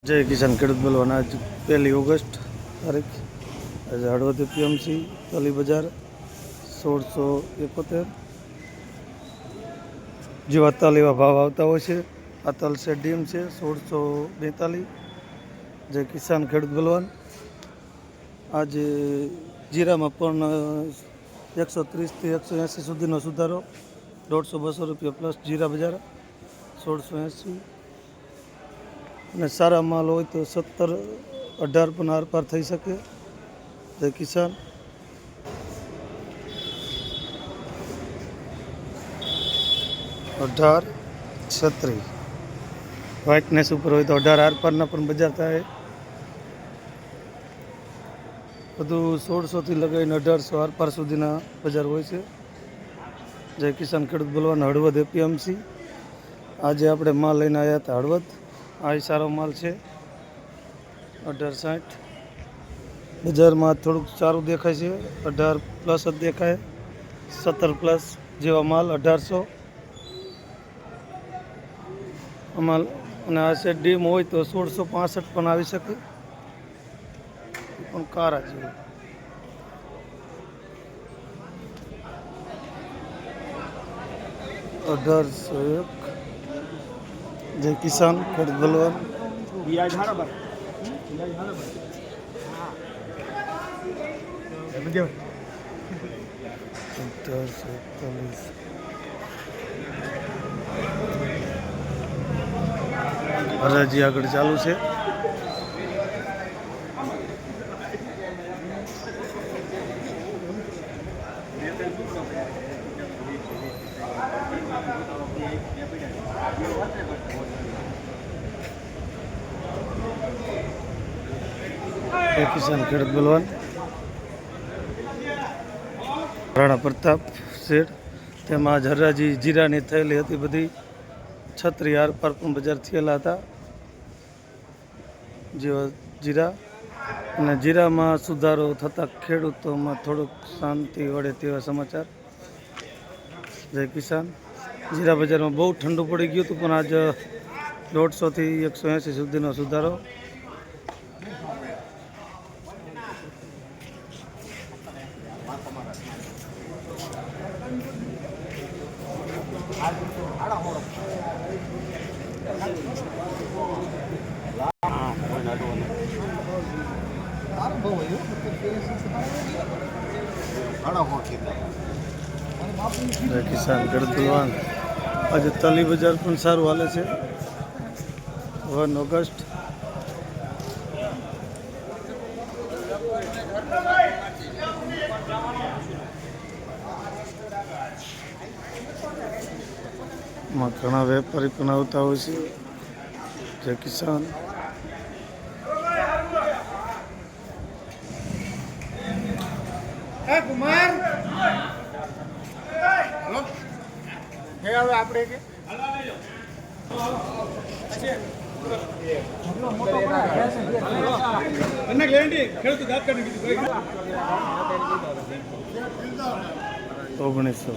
जय किसान खेडूत बलवान। आज 1 ऑगस्ट तारीख। आज हड़वद एपीएमसी तली बजार 1671 जेवा तल एवा भाव आता हो। आ तल से डीएम से 1642। जय किसान खेडूत बलवान। आज जीरा में पण 130 થી 180 सुधीनो सुधारो। 150-200 रुपया प्लस जीरा बजार 1680। અને સારા માલ હોય તો 17-18 પણ આરપાર થઈ શકે। જય કિસાન। અઢાર 36 વ્હાઇટનેસ ઉપર હોય તો 18 આરપારના પણ બજાર થાય। બધું 1600 થી લગાવીને 1800 આરપાર સુધીના બજાર હોય છે। જય કિસાન ખેડૂત બલવાન હળવદ એપીએમસી। આજે આપણે માલ લઈને આવ્યા હતા હળવદ। આ સારો માલ છે 1860। બજારમાં થોડુંક સારું દેખાય છે, 18 પ્લસ જ દેખાય। 17 પ્લસ જેવા માલ 1800 માલ। અને આ છે ડીમ હોય તો 1665 પણ આવી શકે, પણ કારા જેવું। जय किसान खेडूत बलवान। હરાજી આગળ ચાલુ છે। किसान खेडूत बलवान राणा प्रताप सेठ। તેમાં આજ હરાજી જીરાની થયેલી હતી। બધી છત્રી આરપાર પણ બજાર થયેલા હતા। જેવા જીરા અને જીરામાં સુધારો થતા ખેડૂતોમાં થોડુંક શાંતિ વળે તેવા સમાચાર। જય કિસાન। જીરા બજારમાં બહુ ઠંડુ પડી ગયું હતું, પણ આજ 150 થી 180 સુધીનો સુધારો। जय किसान खेडूत बलवान। आज तली बजार पण साરું हाले છે। 1 ऑगस्ट। માં ઘણા વેપારી પણ આવતા હોય છે। જય કિસાન। કુમાર આપણે કે ખેડૂત દાંત કાઢી કીધું 1900।